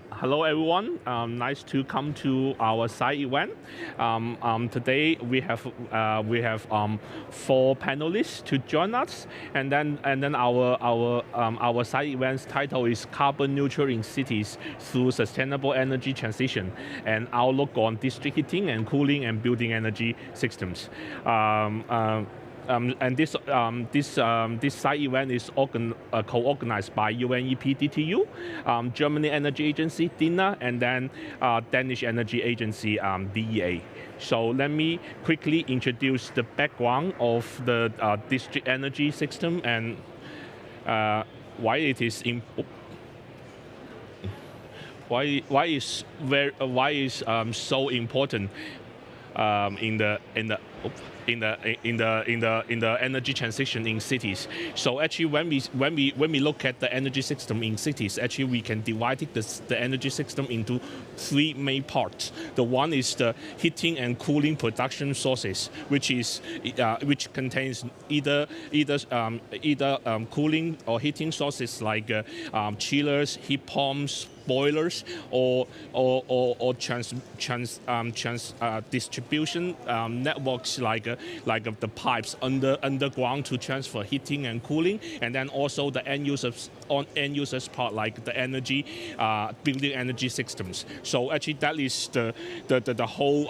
Hello, everyone. Nice to come to our side event. Today we have four panelists to join us, and then our side event's title is Carbon Neutral in Cities Through Sustainable Energy Transition, and outlook on district heating and cooling and building energy systems. And this side event is co-organized by UNEP DTU, Germany Energy Agency DINA, and then Danish Energy Agency DEA. So let me quickly introduce the background of the district energy system and why it is so important in the energy transition in cities. So actually, when we look at the energy system in cities, actually we can divide the energy system into three main parts. The one is the heating and cooling production sources, which contains either cooling or heating sources like chillers, heat pumps, boilers, or distribution networks like the pipes underground to transfer heating and cooling, and then also the end users part like the energy building energy systems. So actually that is the whole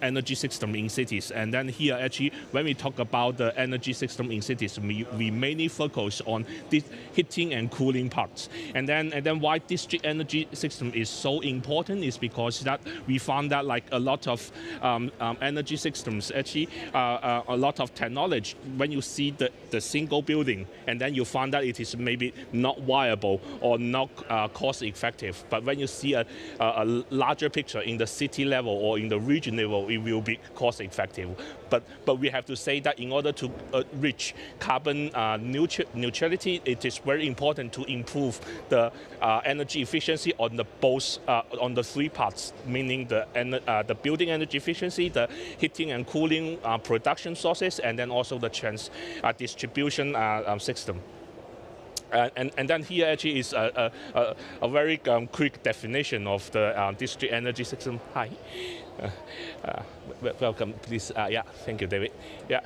energy system in cities. And then here actually when we talk about the energy system in cities, we mainly focus on the heating and cooling parts. And then why district energy system is so important is because that we found that like a lot of energy systems actually a lot of technology, when you see the single building and then you find that it is maybe not viable or not cost effective, but when you see a larger picture in the city level or in the region level, it will be cost effective. But we have to say that in order to reach carbon neutrality, it is very important to improve the energy efficiency on the three parts, meaning the building energy efficiency, the heating and cooling production sources, and then also the distribution system. And then here actually is a very quick definition of the district energy system. Hi. Welcome, please. Yeah, thank you, David. Yeah,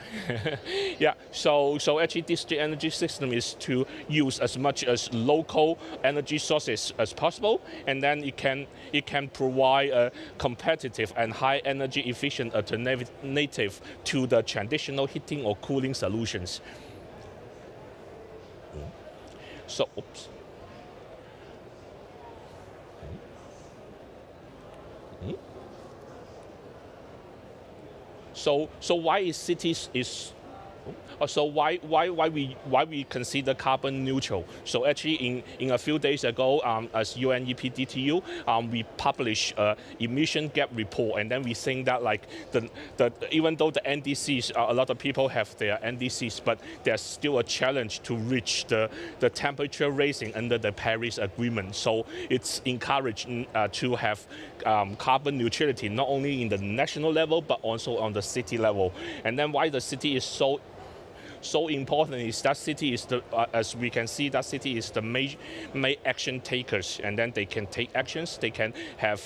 yeah. So actually, district energy system is to use as much as local energy sources as possible, and then it can provide a competitive and high energy efficient alternative to the traditional heating or cooling solutions. So, oops. So why is cities is so why we consider carbon neutral? So actually, in a few days ago, as UNEP DTU, we published emission gap report, and then we think that like even though the NDCs, a lot of people have their NDCs, but there's still a challenge to reach the temperature raising under the Paris Agreement. So it's encouraged to have carbon neutrality not only in the national level but also on the city level. And then why the city is so important is that city is as we can see, that city is the main action takers, and then they can take actions. They can have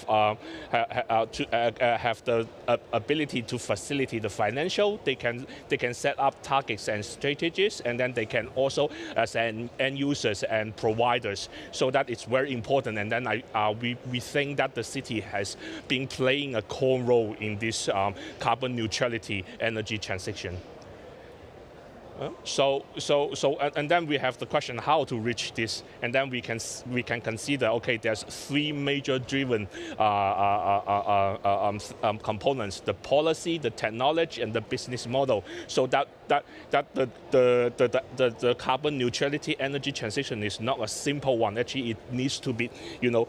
the ability to facilitate the financial. They can set up targets and strategies, and then they can also as end users and providers. So that is very important. And then we think that the city has been playing a core role in this carbon neutrality energy transition. And then we have the question how to reach this, and then we can consider, okay, there's three major driven components: the policy, the technology, and the business model. So that the carbon neutrality energy transition is not a simple one. Actually, it needs to be, the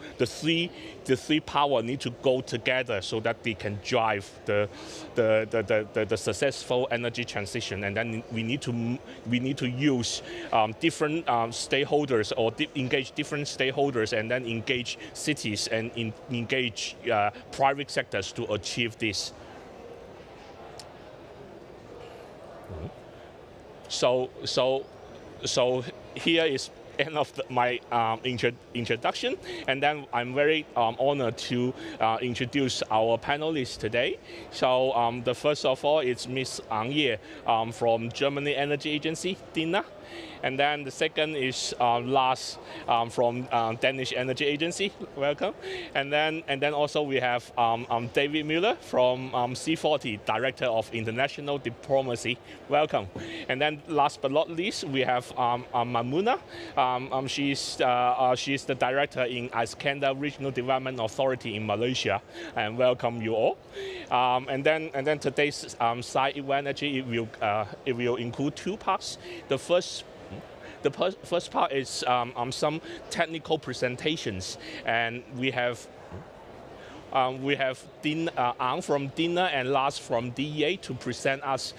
three power need to go together so that they can drive the successful energy transition. And then we need to use different stakeholders or engage different stakeholders, and then engage cities and engage private sectors to achieve this. So here is end of my introduction, and then I'm very honored to introduce our panelists today. So the first of all is Ms. Ang Ye from Germany Energy Agency, DINA. And then the second is Lars from Danish Energy Agency. Welcome. And then also we have David Müller from C40, Director of International Diplomacy. Welcome. And then last but not least, we have Mamuna. She's the Director in Iskandar Regional Development Authority in Malaysia. And welcome you all. And then today's side event actually it will include two parts. The first part is some technical presentations, and we have Ang from DINA and Lars from DEA to present us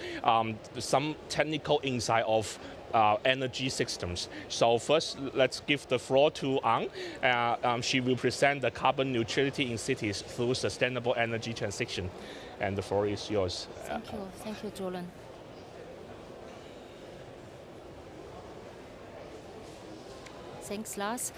some technical insight of energy systems. So first, let's give the floor to Ang. She will present the carbon neutrality in cities through sustainable energy transition. And the floor is yours. Thank you, Julian. Thanks, Lars.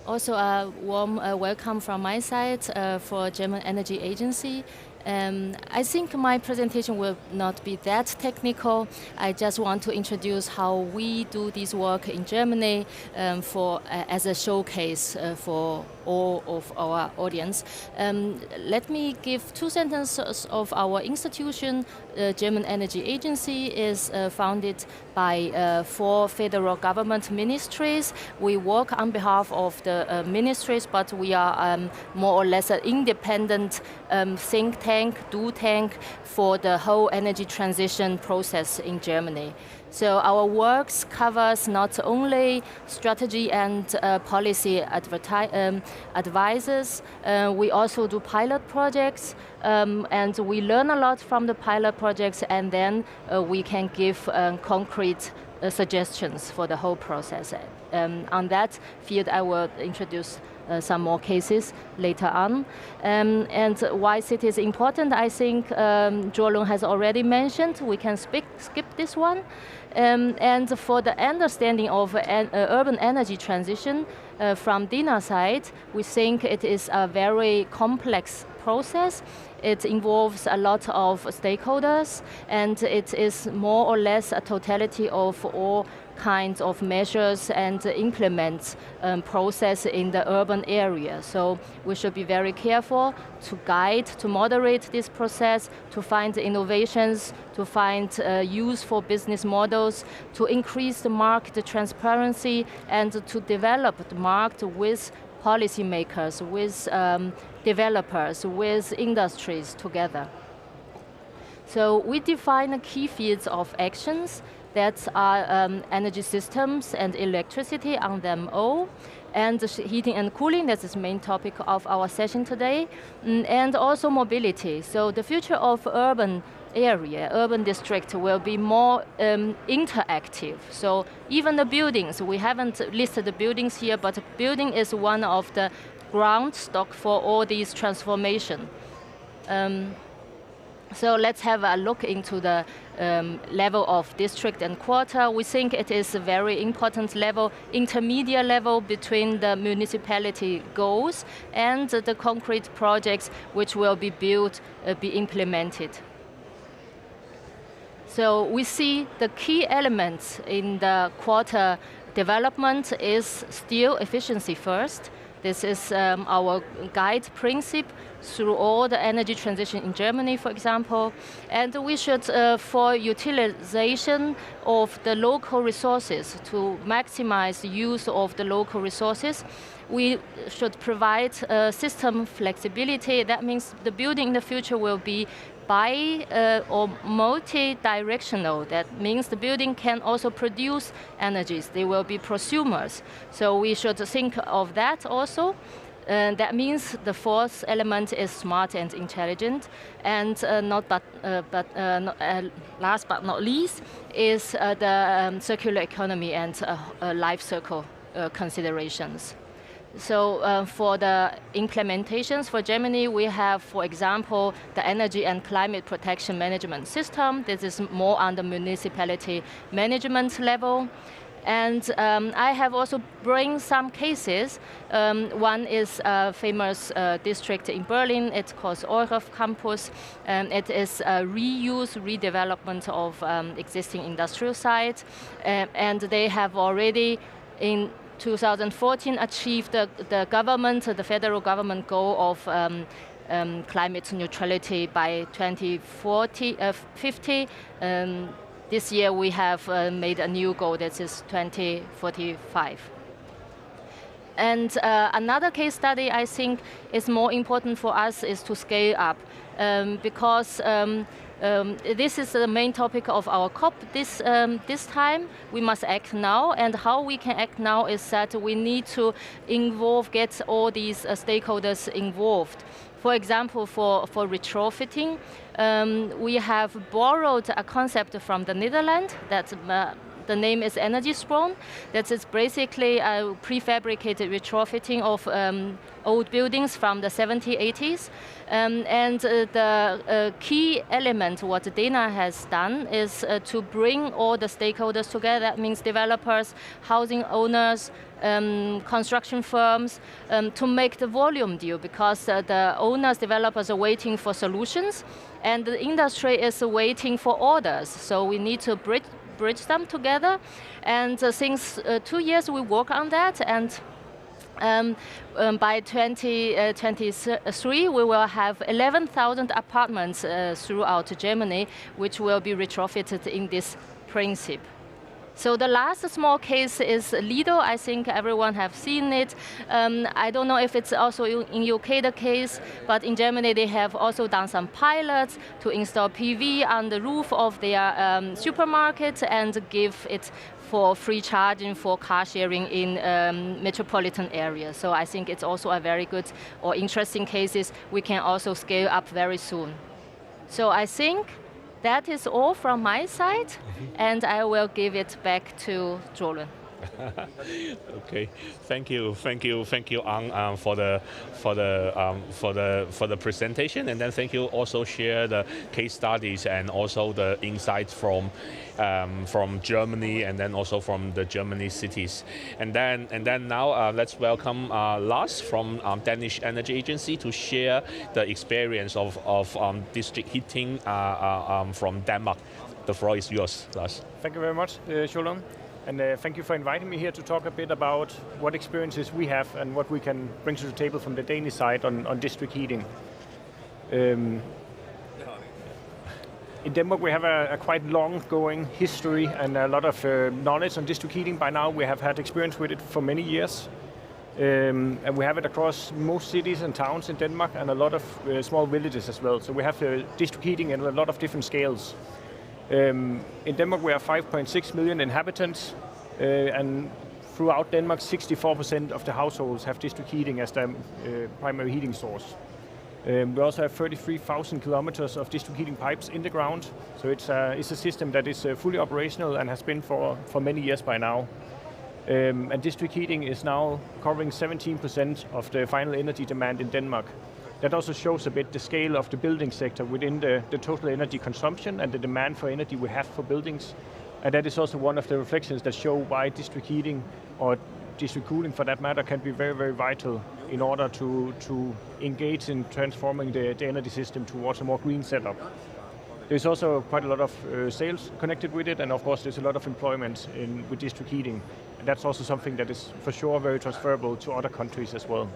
Also, a warm welcome from my side for German Energy Agency. I think my presentation will not be that technical. I just want to introduce how we do this work in Germany as a showcase for all of our audience. Let me give two sentences of our institution. German Energy Agency is founded by 4 federal government ministries. We work on behalf of the ministries, but we are more or less an independent think tank for the whole energy transition process in Germany. So our works covers not only strategy and policy advices, we also do pilot projects, and we learn a lot from the pilot projects, and then we can give concrete suggestions for the whole process. On that field, I will introduce some more cases later on. And why city is important, I think Zhuolong has already mentioned. We can skip this one. And for the understanding of urban energy transition from DINA side, we think it is a very complex process. It involves a lot of stakeholders, and it is more or less a totality of all kinds of measures and implement process in the urban area. So we should be very careful to guide, to moderate this process, to find innovations, to find useful business models, to increase the market transparency, and to develop the market with policymakers, with developers, with industries together. So we define the key fields of actions that are energy systems and electricity on them all, and heating and cooling, that's the main topic of our session today, and also mobility. So the future of urban district will be more interactive. So even the buildings, we haven't listed the buildings here, but building is one of the ground stock for all these transformation. So let's have a look into the level of district and quarter. We think it is a very important level, intermediate level between the municipality goals and the concrete projects which will be built, be implemented. So we see the key elements in the quarter development is still efficiency first. This is our guide principle through all the energy transition in Germany, for example. And we should, for utilization of the local resources, to maximize the use of the local resources, we should provide system flexibility. That means the building in the future will be or multi-directional. That means the building can also produce energies. They will be prosumers. So we should think of that also. That means the fourth element is smart and intelligent. And last but not least is the circular economy and life cycle considerations. So for the implementations for Germany, we have, for example, the energy and climate protection management system. This is more on the municipality management level. And I have also bring some cases. One is a famous district in Berlin. It's called Euref Campus. It is a reuse, redevelopment of existing industrial sites. And they have already, in 2014, achieved the federal government goal of climate neutrality by 2050. This year we have made a new goal that is 2045. And another case study I think is more important for us is to scale up, because this is the main topic of our COP this time. We must act now, and how we can act now is that we need to get all these stakeholders involved. For example, for retrofitting, we have borrowed a concept from the Netherlands that the name is energy sprong. That is basically a prefabricated retrofitting of old buildings from the 70s, 80s. And the key element what Dana has done is to bring all the stakeholders together. That means developers, housing owners, construction firms, to make the volume deal, because the owners, developers are waiting for solutions, and the industry is waiting for orders. So we need to bridge them together. And since 2 years we work on that, and by 2023 we will have 11,000 apartments throughout Germany, which will be retrofitted in this principle. So the last small case is Lido. I think everyone have seen it. I don't know if it's also in UK the case, but in Germany they have also done some pilots to install PV on the roof of their supermarket and give it for free charging for car sharing in metropolitan areas. So I think it's also a very good or interesting cases we can also scale up very soon. So I think that is all from my side, and I will give it back to Jordan. Okay, thank you, Ang, for the presentation, and then thank you also share the case studies and also the insights from Germany and then also from the Germany cities, and then now let's welcome Lars from Danish Energy Agency to share the experience of district heating from Denmark. The floor is yours, Lars. Thank you very much, Sholon. And thank you for inviting me here to talk a bit about what experiences we have and what we can bring to the table from the Danish side on district heating. In Denmark we have a quite long-going history and a lot of knowledge on district heating by now. We have had experience with it for many years. And we have it across most cities and towns in Denmark and a lot of small villages as well. So we have district heating in a lot of different scales. In Denmark we have 5.6 million inhabitants, and throughout Denmark 64% of the households have district heating as their primary heating source. We also have 33,000 kilometers of district heating pipes in the ground, so it's a system that is fully operational and has been for many years by now. And district heating is now covering 17% of the final energy demand in Denmark. That also shows a bit the scale of the building sector within the total energy consumption and the demand for energy we have for buildings. And that is also one of the reflections that show why district heating, or district cooling for that matter, can be very, very vital in order to engage in transforming the energy system towards a more green setup. There's also quite a lot of sales connected with it, and of course there's a lot of employment with district heating. And that's also something that is for sure very transferable to other countries as well.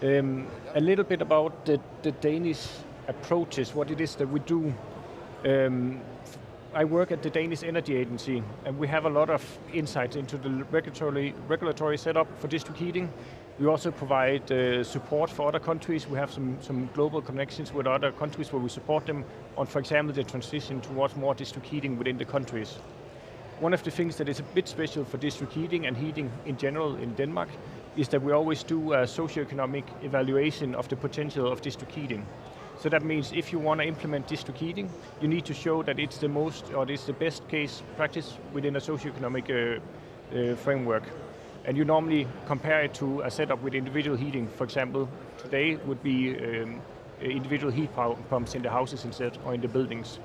A little bit about the Danish approaches, what it is that we do. I work at the Danish Energy Agency, and we have a lot of insights into the regulatory setup for district heating. We also provide support for other countries. We have some global connections with other countries where we support them on, for example, the transition towards more district heating within the countries. One of the things that is a bit special for district heating and heating in general in Denmark is that we always do a socioeconomic evaluation of the potential of district heating. So that means if you want to implement district heating, you need to show that it's the most, or it's the best case practice within a socioeconomic framework. And you normally compare it to a setup with individual heating. For example, today would be individual heat pumps in the houses instead, or in the buildings.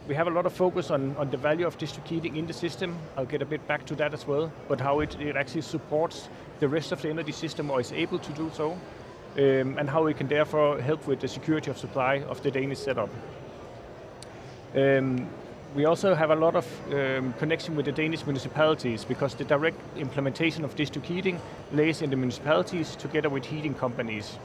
we have a lot of focus on the value of district heating in the system. I'll get a bit back to that as well, but how it actually supports the rest of the energy system or is able to do so, and how we can therefore help with the security of supply of the Danish setup. We also have a lot of connection with the Danish municipalities because the direct implementation of district heating lays in the municipalities together with heating companies.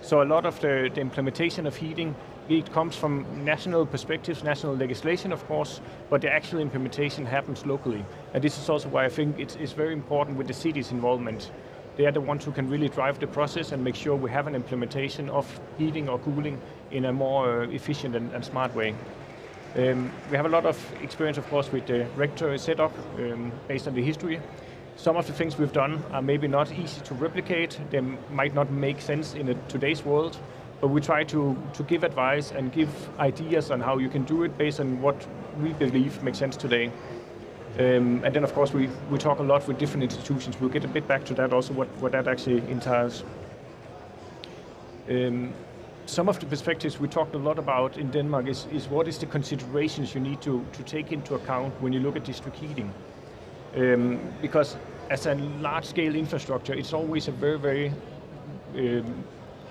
So a lot of the implementation of heating, it comes from national perspectives, national legislation of course, but the actual implementation happens locally. And this is also why I think it's very important with the city's involvement. They are the ones who can really drive the process and make sure we have an implementation of heating or cooling in a more efficient and smart way. We have a lot of experience, of course, with the regulatory setup based on the history. Some of the things we've done are maybe not easy to replicate. They might not make sense in today's world, but we try to give advice and give ideas on how you can do it based on what we believe makes sense today. And then, of course, we talk a lot with different institutions. We'll get a bit back to that also, what that actually entails. Some of the perspectives we talked a lot about in Denmark is what is the considerations you need to take into account when you look at district heating. Because as a large-scale infrastructure, it's always a very, very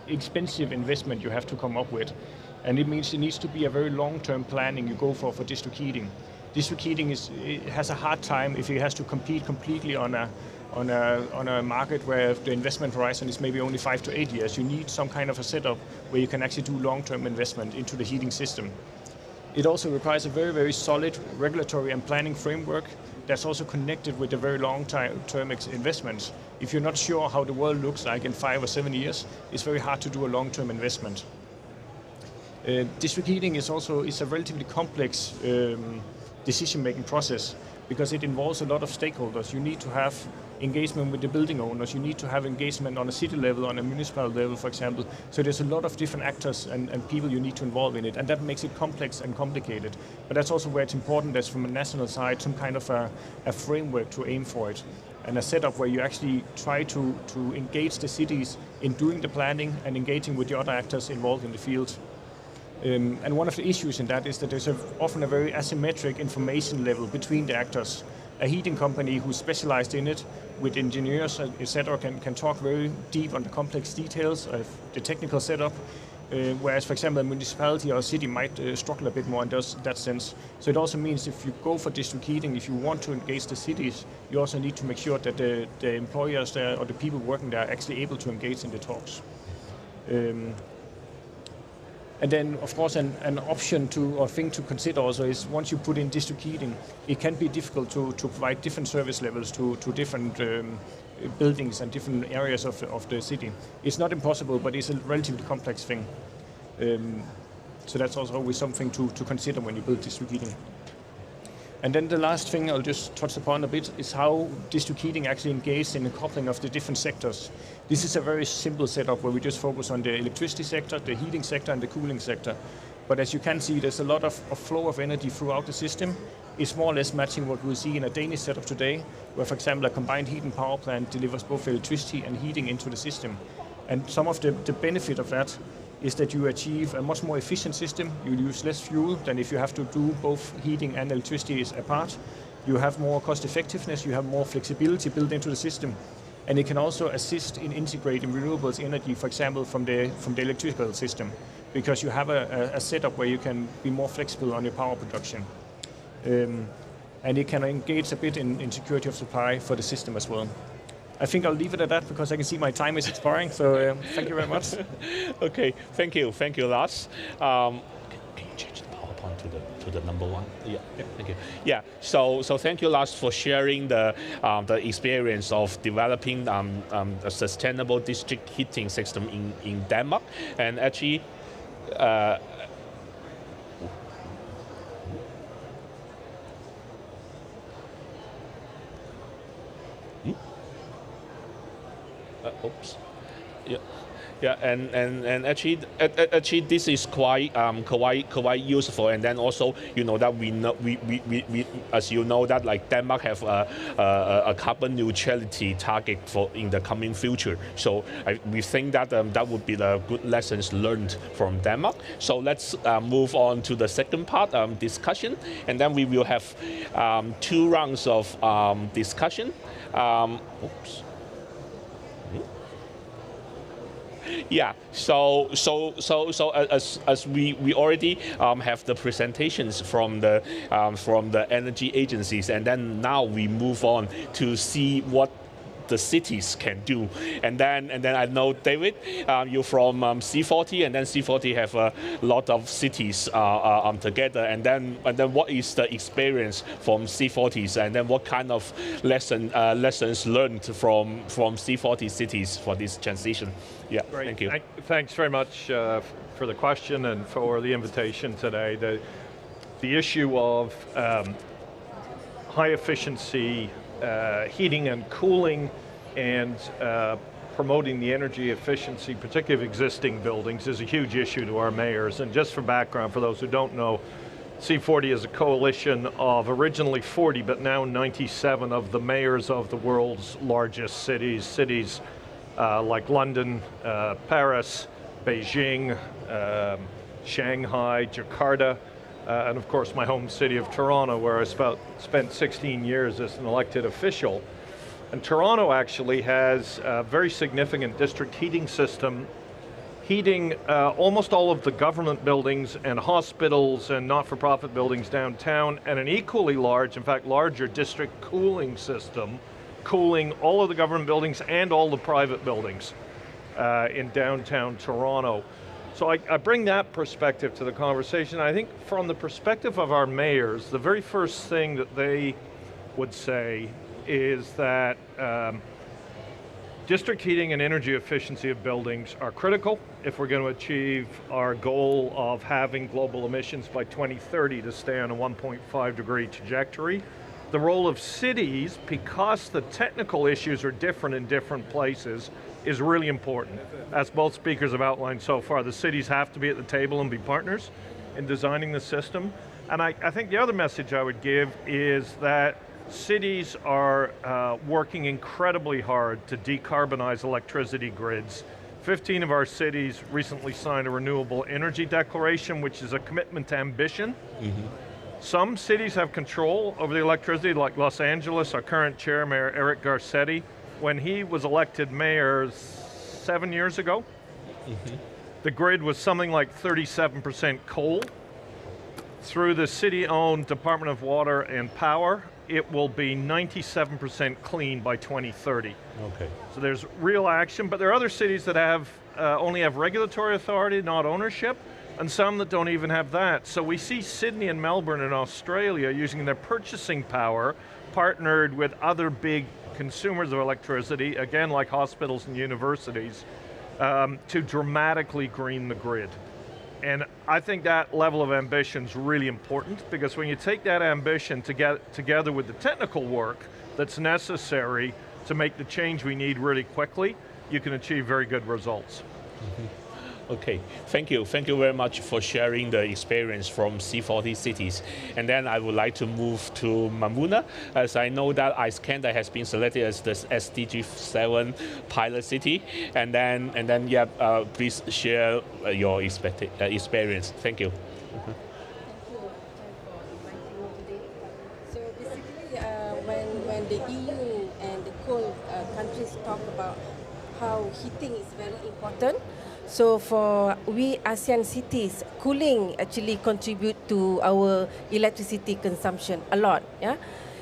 expensive investment you have to come up with. And it means it needs to be a very long-term planning you go for district heating. District heating has a hard time if it has to compete completely on a market where the investment horizon is maybe only 5 to 8 years. You need some kind of a setup where you can actually do long-term investment into the heating system. It also requires a very, very solid regulatory and planning framework that's also connected with the very long-term investments. If you're not sure how the world looks like in 5 or 7 years, it's very hard to do a long-term investment. District heating is a relatively complex decision-making process because it involves a lot of stakeholders. You need to have engagement with the building owners. You need to have engagement on a city level, on a municipal level, for example. So there's a lot of different actors and people you need to involve in it, and that makes it complex and complicated. But that's also where it's important that from a national side, some kind of a framework to aim for it, and a setup where you actually try to engage the cities in doing the planning and engaging with the other actors involved in the field. And one of the issues in that is that there's often a very asymmetric information level between the actors. A heating company who's specialized in it, with engineers, etc., can talk very deep on the complex details of the technical setup, whereas, for example, a municipality or a city might struggle a bit more in that sense. So it also means if you go for district heating, if you want to engage the cities, you also need to make sure that the employers there or the people working there are actually able to engage in the talks. And then, of course, an option or thing to consider also is once you put in district heating, it can be difficult to provide different service levels to different buildings and different areas of the city. It's not impossible, but it's a relatively complex thing. So that's also always something to consider when you build district heating. And then the last thing I'll just touch upon a bit is how district heating actually engaged in the coupling of the different sectors. This is a very simple setup where we just focus on the electricity sector, the heating sector, and the cooling sector. But as you can see, there's a lot of flow of energy throughout the system. It's more or less matching what we'll see in a Danish setup today, where, for example, a combined heat and power plant delivers both electricity and heating into the system. And some of the benefit of that is that you achieve a much more efficient system. You use less fuel than if you have to do both heating and electricity apart. You have more cost effectiveness, you have more flexibility built into the system. And it can also assist in integrating renewables energy, for example, from the electrical system, because you have a setup where you can be more flexible on your power production. And it can engage a bit in security of supply for the system as well. I think I'll leave it at that because I can see my time is expiring, so thank you very much. Okay, thank you, Lars. Can you change the PowerPoint to the number one? Yeah, thank you. Yeah, so thank you, Lars, for sharing the experience of developing a sustainable district heating system in Denmark, and actually. Oops. Yeah. Yeah, and actually this is quite useful, and then also that we as you know that like Denmark have a carbon neutrality target in the coming future. So we think that that would be the good lessons learned from Denmark. So let's move on to the second part discussion, and then we will have 2 rounds of discussion. Oops. Yeah, so as we already have the presentations from the energy agencies, and then now we move on to see what the cities can do, and then I know David, you're from C40, and then C40 have a lot of cities together, and then what is the experience from C40s, and then what kind of lessons learned from C40 cities for this transition? Yeah, great. Thank you. Thanks very much for the question and for the invitation today. The issue of high efficiency heating and cooling and promoting the energy efficiency, particularly of existing buildings, is a huge issue to our mayors. And just for background, for those who don't know, C40 is a coalition of originally 40, but now 97 of the mayors of the world's largest cities like London, Paris, Beijing, Shanghai, Jakarta, and of course my home city of Toronto, where I spent 16 years as an elected official. And Toronto actually has a very significant district heating system, heating almost all of the government buildings and hospitals and not-for-profit buildings downtown, and an equally large, in fact larger, district cooling system, cooling all of the government buildings and all the private buildings in downtown Toronto. So I bring that perspective to the conversation. I think from the perspective of our mayors, the very first thing that they would say is that district heating and energy efficiency of buildings are critical if we're going to achieve our goal of having global emissions by 2030 to stay on a 1.5 degree trajectory. The role of cities, because the technical issues are different in different places, is really important. As both speakers have outlined so far, the cities have to be at the table and be partners in designing the system. And I think the other message I would give is that cities are working incredibly hard to decarbonize electricity grids. 15 of our cities recently signed a renewable energy declaration, which is a commitment to ambition. Mm-hmm. Some cities have control over the electricity, like Los Angeles. Our current chair, Mayor Eric Garcetti, when he was elected mayor 7 years ago, mm-hmm. the grid was something like 37% coal. Through the city-owned Department of Water and Power, it will be 97% clean by 2030. Okay. So there's real action, but there are other cities that have only have regulatory authority, not ownership, and some that don't even have that. So we see Sydney and Melbourne in Australia using their purchasing power, partnered with other big consumers of electricity, again like hospitals and universities, to dramatically green the grid. And I think that level of ambition is really important, because when you take that ambition together with the technical work that's necessary to make the change we need really quickly, you can achieve very good results. Mm-hmm. Okay, thank you. Thank you very much for sharing the experience from C40 cities. And then I would like to move to Mamuna, as I know that Iskandar has been selected as the SDG7 pilot city. And then yeah, please share your experience. Thank you. Mm-hmm. So basically, when the EU and the coal countries talk about how heating is very important, so for we ASEAN cities, cooling actually contribute to our electricity consumption a lot. Yeah,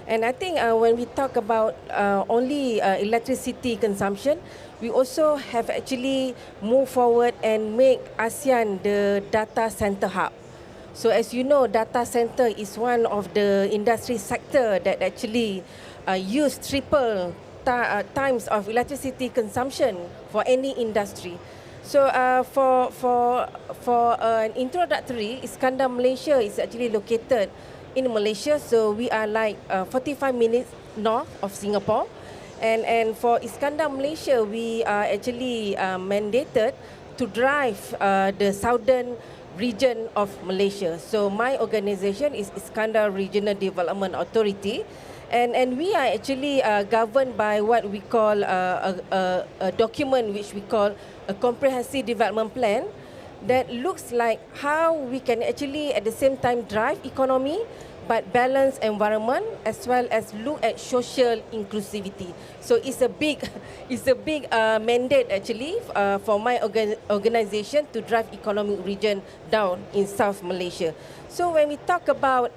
and I think when we talk about only electricity consumption, we also have actually moved forward and make ASEAN the data center hub. So as you know, data center is one of the industry sector that actually use triple times of electricity consumption for any industry. So for an introductory, Iskandar Malaysia is actually located in Malaysia. So we are like 45 minutes north of Singapore. And for Iskandar Malaysia, we are actually mandated to drive the southern region of Malaysia. So my organization is Iskandar Regional Development Authority, and we are actually governed by what we call a document which we call a comprehensive development plan that looks like how we can actually at the same time drive economy but balance environment as well as look at social inclusivity. So it's a big mandate actually for my organization to drive economic region down in South Malaysia. So when we talk about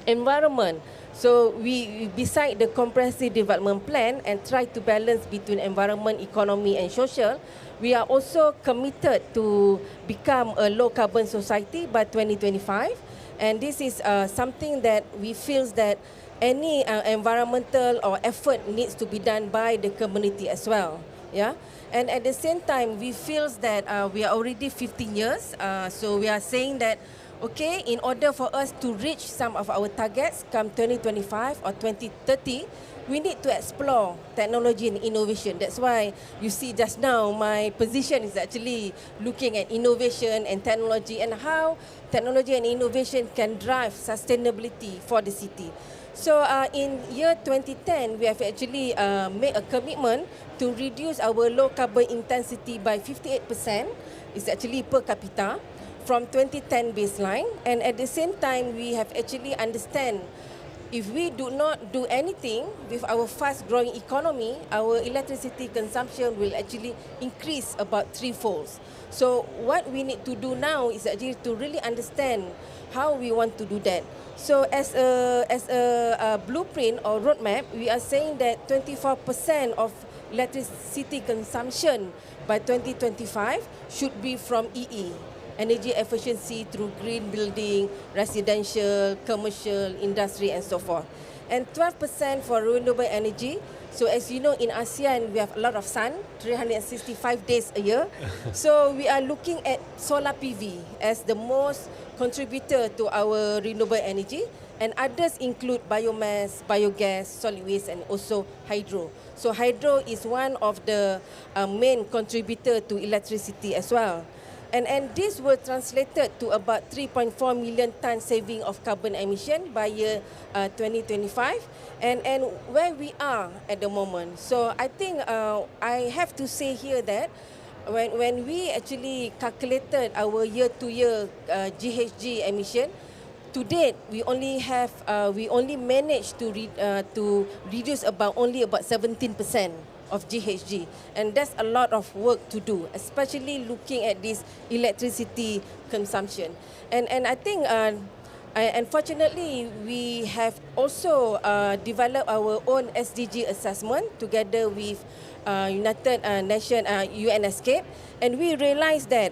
environment, so we beside the comprehensive development plan and try to balance between environment, economy and social, we are also committed to become a low carbon society by 2025. And this is something that we feel that any environmental or effort needs to be done by the community as well. Yeah, and at the same time, we feel that we are already 15 years. So we are saying that, okay, in order for us to reach some of our targets come 2025 or 2030, we need to explore technology and innovation. That's why you see just now my position is actually looking at innovation and technology and how technology and innovation can drive sustainability for the city. So in year 2010, we have actually made a commitment to reduce our low carbon intensity by 58%. It's actually per capita from 2010 baseline. And at the same time, we have actually understand if we do not do anything with our fast-growing economy, our electricity consumption will actually increase about threefold. So what we need to do now is actually to really understand how we want to do that. So as a blueprint or roadmap, we are saying that 24% of electricity consumption by 2025 should be from EE. Energy efficiency through green building, residential, commercial, industry and so forth. And 12% for renewable energy. So as you know, in ASEAN, we have a lot of sun, 365 days a year. So we are looking at solar PV as the most contributor to our renewable energy. And others include biomass, biogas, solid waste and also hydro. So hydro is one of the main contributor to electricity as well. And this will translated to about 3.4 million ton saving of carbon emission by year 2025. And where we are at the moment. So I think I have to say here that when we actually calculated our year-to-year GHG emission, to date we only managed to reduce only about 17% of GHG, and that's a lot of work to do, especially looking at this electricity consumption. And I think unfortunately we have also developed our own SDG assessment together with United Nations UN Escape, and we realized that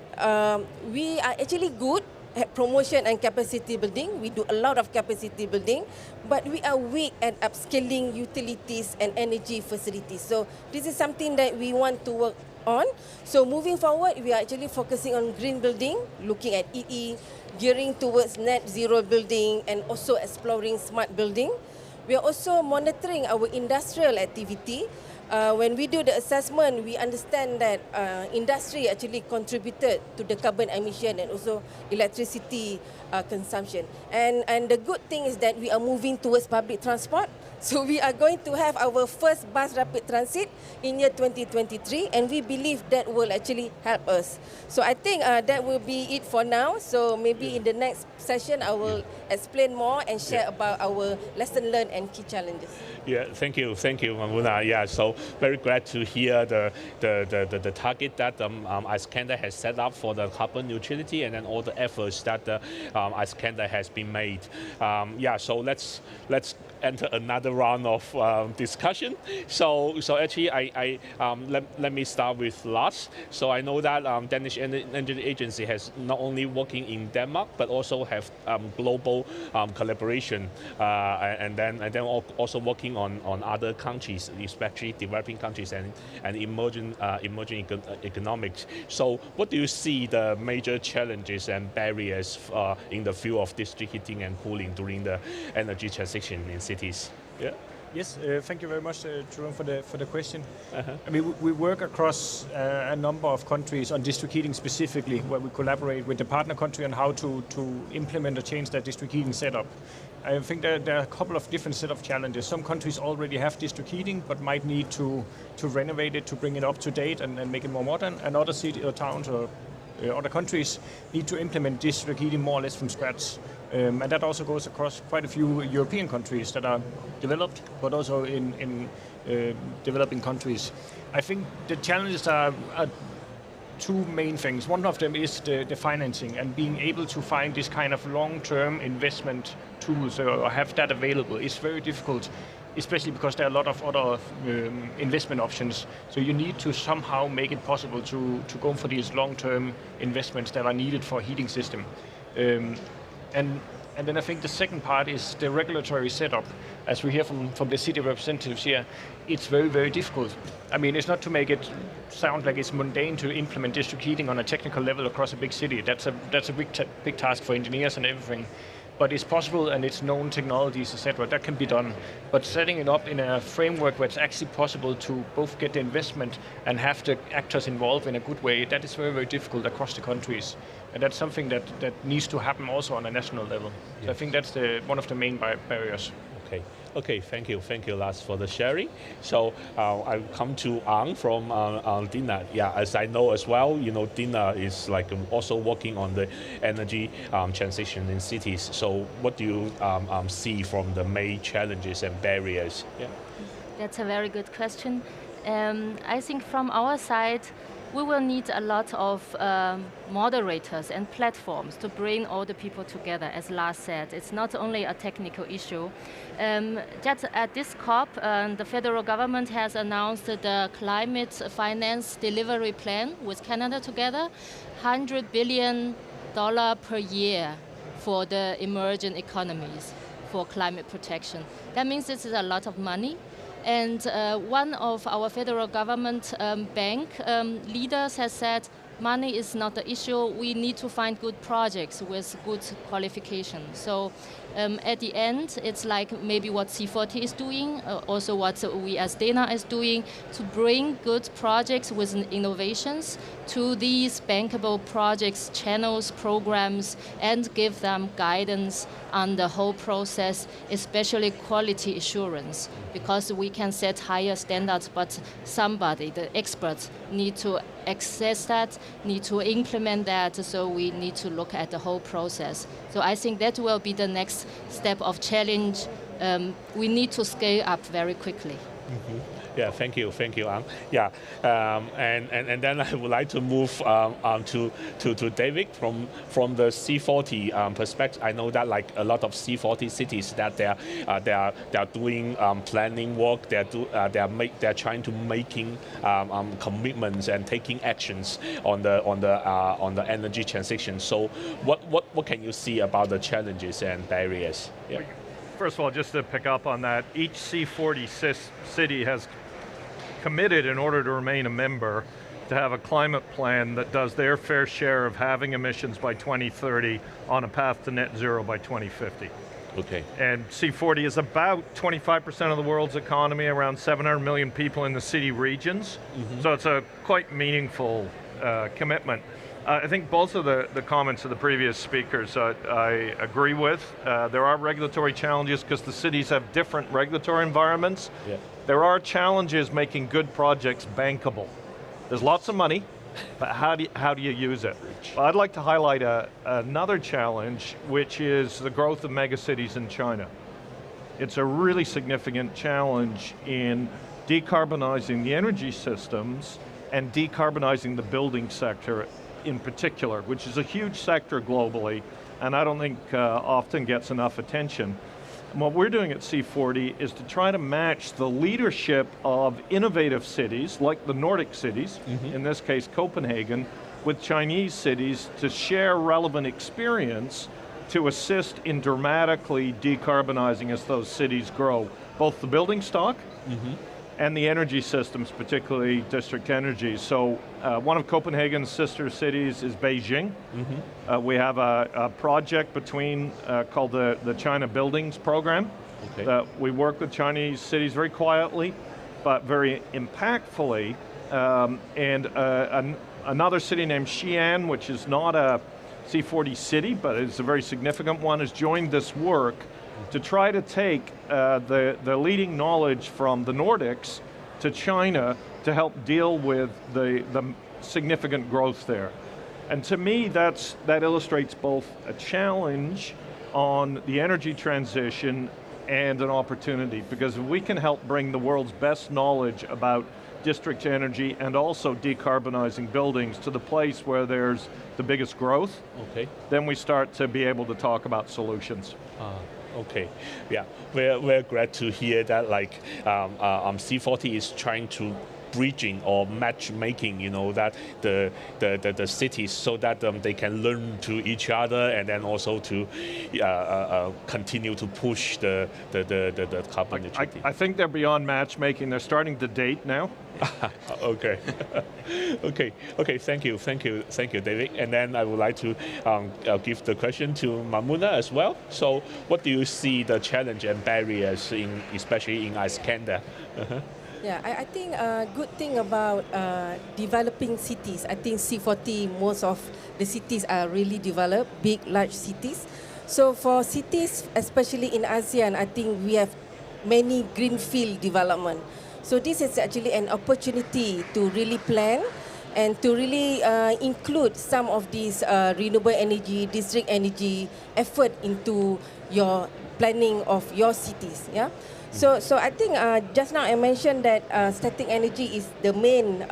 we are actually good at promotion and capacity building. We do a lot of capacity building, but we are weak at upscaling utilities and energy facilities. So this is something that we want to work on. So moving forward, we are actually focusing on green building, looking at EE, gearing towards net zero building and also exploring smart building. We are also monitoring our industrial activity. When we do the assessment, we understand that industry actually contributed to the carbon emission and also electricity consumption. And the good thing is that we are moving towards public transport. So we are going to have our first bus rapid transit in year 2023, and we believe that will actually help us. So I think that will be it for now. So maybe in the next session, I will explain more and share about our lesson learned and key challenges. Yeah, thank you, Mamuna. Yeah, so very glad to hear the target that Iskandar has set up for the carbon neutrality, and then all the efforts that Iskandar has been made. Yeah, so let's enter another round of discussion. So actually, let me start with Lars. So I know that Danish Energy Agency has not only working in Denmark but also have global collaboration, and then also working on other countries, especially developing countries and emerging economics. So what do you see the major challenges and barriers in the field of district heating and cooling during the energy transition in cities? Yeah. Yes, thank you very much, Jerome, for the question. I mean, we work across a number of countries on district heating specifically, where we collaborate with the partner country on how to implement or change their district heating setup. I think there are a couple of different set of challenges. Some countries already have district heating, but might need to renovate it to bring it up to date and make it more modern. And other cities or towns or other countries need to implement district heating more or less from scratch. And that also goes across quite a few European countries that are developed, but also in developing countries. I think the challenges are two main things. One of them is the financing and being able to find this kind of long-term investment tools or have that available is very difficult, especially because there are a lot of other investment options. So you need to somehow make it possible to go for these long-term investments that are needed for a heating system. And then I think the second part is the regulatory setup. As we hear from the city representatives here, it's very, very difficult. I mean, it's not to make it sound like it's mundane to implement district heating on a technical level across a big city. That's a big task for engineers and everything. But it's possible, and it's known technologies, etc. That can be done. But setting it up in a framework where it's actually possible to both get the investment and have the actors involved in a good way, that is very, very difficult across the countries. And that's something that needs to happen also on a national level. Yes. So I think that's one of the main barriers. Okay, thank you, Lars, for the sharing. So I come to Ang from Dina. Yeah, as I know as well, Dina is like also working on the energy transition in cities. So what do you see from the main challenges and barriers? Yeah. That's a very good question. I think from our side, we will need a lot of moderators and platforms to bring all the people together, as Lars said. It's not only a technical issue. Just at this COP, the federal government has announced the climate finance delivery plan with Canada together, $100 billion per year for the emerging economies for climate protection. That means this is a lot of money. And one of our federal government bank leaders has said, money is not the issue, we need to find good projects with good qualifications. So at the end, it's like maybe what C40 is doing, also what we as Dana is doing, to bring good projects with innovations to these bankable projects, channels, programs, and give them guidance on the whole process, especially quality assurance, because we can set higher standards, but somebody, the experts, need to access that, need to implement that, so we need to look at the whole process. So I think that will be the next step of challenge. We need to scale up very quickly. Mm-hmm. Yeah, thank you, Ang. Yeah, and then I would like to move to David from the C40 perspective. I know that like a lot of C40 cities that they are doing planning work. They're trying to making commitments and taking actions on the energy transition. So what can you see about the challenges and barriers? Yeah. First of all, just to pick up on that, each C40 city has committed, in order to remain a member, to have a climate plan that does their fair share of having emissions by 2030 on a path to net zero by 2050. Okay. And C40 is about 25% of the world's economy, around 700 million people in the city regions. Mm-hmm. So it's a quite meaningful commitment. I think both of the comments of the previous speakers I agree with. There are regulatory challenges because the cities have different regulatory environments. Yeah. There are challenges making good projects bankable. There's lots of money, but how do you use it? Well, I'd like to highlight another challenge, which is the growth of megacities in China. It's a really significant challenge in decarbonizing the energy systems and decarbonizing the building sector in particular, which is a huge sector globally, and I don't think often gets enough attention. And what we're doing at C40 is to try to match the leadership of innovative cities, like the Nordic cities, mm-hmm. in this case Copenhagen, with Chinese cities to share relevant experience to assist in dramatically decarbonizing as those cities grow, both the building stock, mm-hmm. and the energy systems, particularly district energy. So one of Copenhagen's sister cities is Beijing. Mm-hmm. We have a project called the China Buildings Program, Okay. That we work with Chinese cities very quietly, but very impactfully. Another city named Xi'an, which is not a C40 city, but it's a very significant one, has joined this work to try to take the leading knowledge from the Nordics to China to help deal with the significant growth there. And to me, that illustrates both a challenge on the energy transition and an opportunity, because if we can help bring the world's best knowledge about district energy and also decarbonizing buildings to the place where there's the biggest growth, okay, then we start to be able to talk about solutions. Okay, yeah, we're glad to hear that. Like C40 is trying to bridging or matchmaking, you know, that the cities so that they can learn to each other and then also to continue to push the carbon neutrality. I think they're beyond matchmaking. They're starting to date now. Okay. Okay. Thank you, David. And then I would like to give the question to Mamuna as well. So, what do you see the challenge and barriers especially in ASEAN there? Yeah, I think a good thing about developing cities, I think C40, most of the cities are really developed, big, large cities. So for cities, especially in ASEAN, I think we have many greenfield development. So this is actually an opportunity to really plan and to really include some of these renewable energy, district energy effort into your planning of your cities. Yeah. So I think just now I mentioned that static energy is the main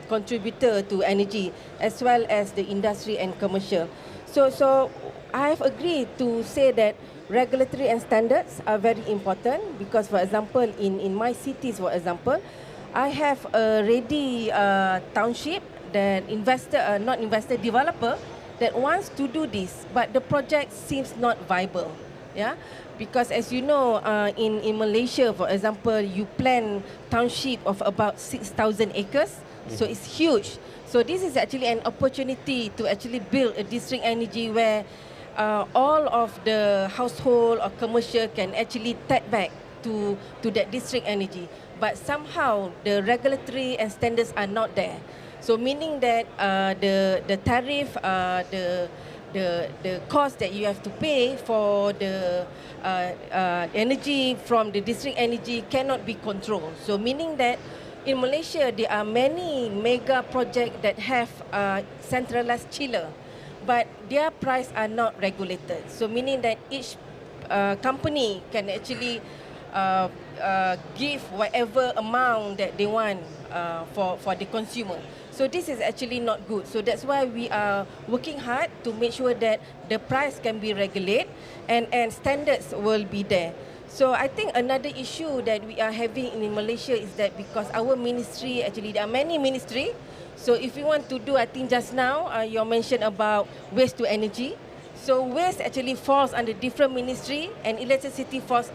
contributor to energy as well as the industry and commercial. So I have agreed to say that regulatory and standards are very important because, for example, in my cities, for example, I have a ready township that developer that wants to do this, but the project seems not viable. Yeah, because as you know, in Malaysia, for example, you plan township of about 6,000 acres, so it's huge. So this is actually an opportunity to actually build a district energy where all of the household or commercial can actually tap back to that district energy. But somehow the regulatory and standards are not there. So meaning that the tariff, the cost that you have to pay for the energy from the district energy cannot be controlled. So meaning that in Malaysia, there are many mega projects that have centralized chiller, but their price are not regulated. So meaning that each company can actually give whatever amount that they want for the consumer. So this is actually not good. So that's why we are working hard to make sure that the price can be regulated and standards will be there. So I think another issue that we are having in Malaysia is that because our ministry, actually there are many ministries. So if you want to do, I think just now you mentioned about waste to energy. So waste actually falls under different ministry and electricity falls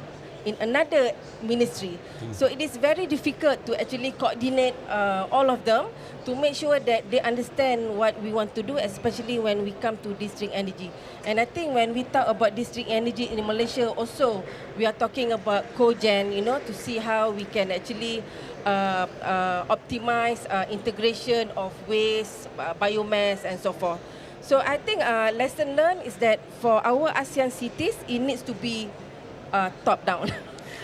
in another ministry. So it is very difficult to actually coordinate all of them to make sure that they understand what we want to do, especially when we come to district energy. And I think when we talk about district energy in Malaysia also, we are talking about cogen, you know, to see how we can actually optimize integration of waste, biomass and so forth. So I think lesson learned is that for our ASEAN cities, it needs to be top down.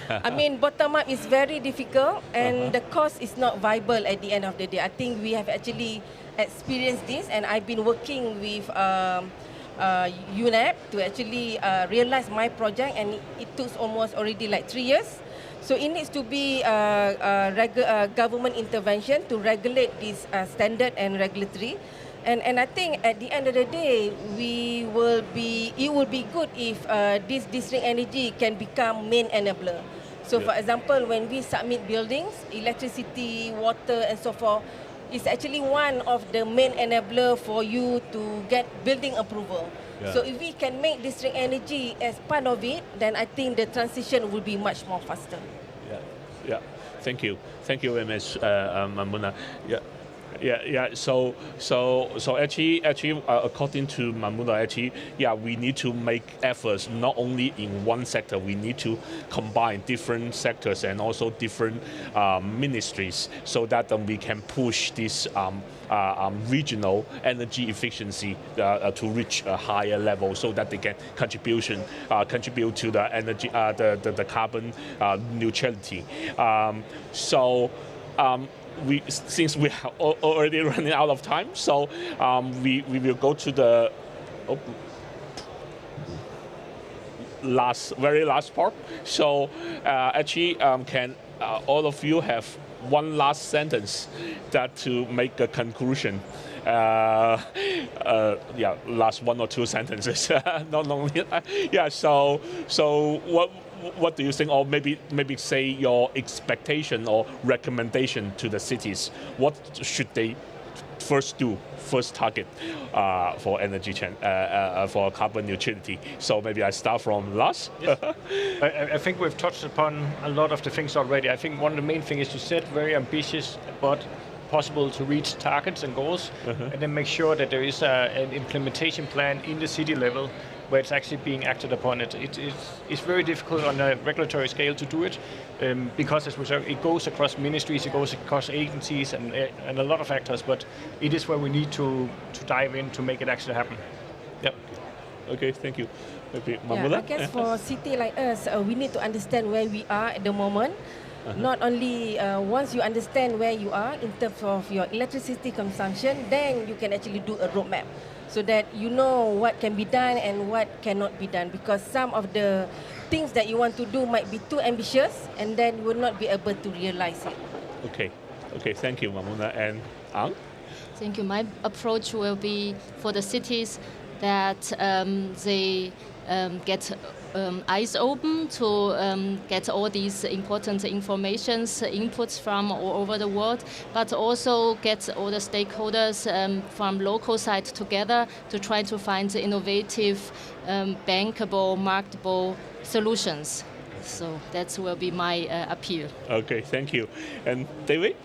I mean, bottom up is very difficult and the cost is not viable at the end of the day. I think we have actually experienced this, and I've been working with UNEP to actually realize my project, and it took almost already like 3 years. So it needs to be government intervention to regulate this standard and regulatory. And I think at the end of the day, it will be good if this district energy can become main enabler. So for example, when we submit buildings, electricity, water and so forth, is actually one of the main enabler for you to get building approval. So if we can make district energy as part of it, then I think the transition will be much more faster. Yeah. Thank you very much, Mamuna. Yeah. So actually, according to Mahmuda, actually, yeah, we need to make efforts not only in one sector. We need to combine different sectors and also different ministries, so that we can push this regional energy efficiency to reach a higher level, so that they can contribute to the energy, the carbon neutrality. Since we are already running out of time, so we will go to the very last part. So actually, can all of you have one last sentence that to make a conclusion? Yeah, last 1 or 2 sentences. Not only. Yeah. So what do you think, or maybe say your expectation or recommendation to the cities? What should they first target for energy change, for carbon neutrality? So maybe I start from Lars. Yes. I think we've touched upon a lot of the things already. I think one of the main things is to set very ambitious but possible to reach targets and goals, and then make sure that there is an implementation plan in the city level where it's actually being acted upon. It's very difficult on a regulatory scale to do it, because as we said, it goes across ministries, it goes across agencies and a lot of actors, but it is where we need to dive in to make it actually happen. Yep. Okay, thank you. Maybe I guess for a city like us, we need to understand where we are at the moment. Not only once you understand where you are in terms of your electricity consumption, then you can actually do a roadmap, so that you know what can be done and what cannot be done. Because some of the things that you want to do might be too ambitious, and then you will not be able to realize it. Okay. Thank you, Mahmuda. And Ang? Thank you. My approach will be for the cities that they get eyes open to get all these important informations, inputs from all over the world, but also get all the stakeholders from local side together to try to find innovative, bankable, marketable solutions. So that will be my appeal. Okay, thank you. And David?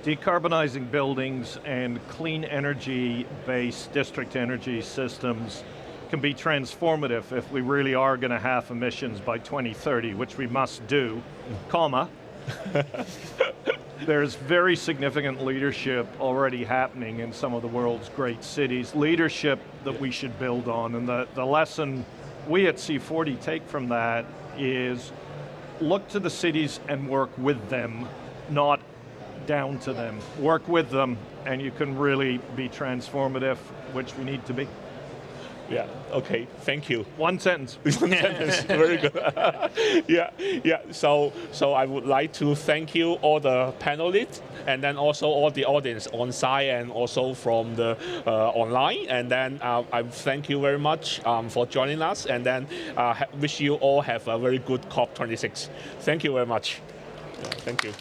Decarbonizing buildings and clean energy-based district energy systems can be transformative if we really are going to halve emissions by 2030, which we must do, there's very significant leadership already happening in some of the world's great cities, leadership that we should build on. And the lesson we at C40 take from that is look to the cities and work with them, not down to them. Work with them and you can really be transformative, which we need to be. Yeah, okay, thank you. One sentence. One sentence, very good. Yeah. So I would like to thank you, all the panelists, and then also all the audience on site and also from the online. And then I thank you very much for joining us, and then wish you all have a very good COP26. Thank you very much. Yeah, thank you.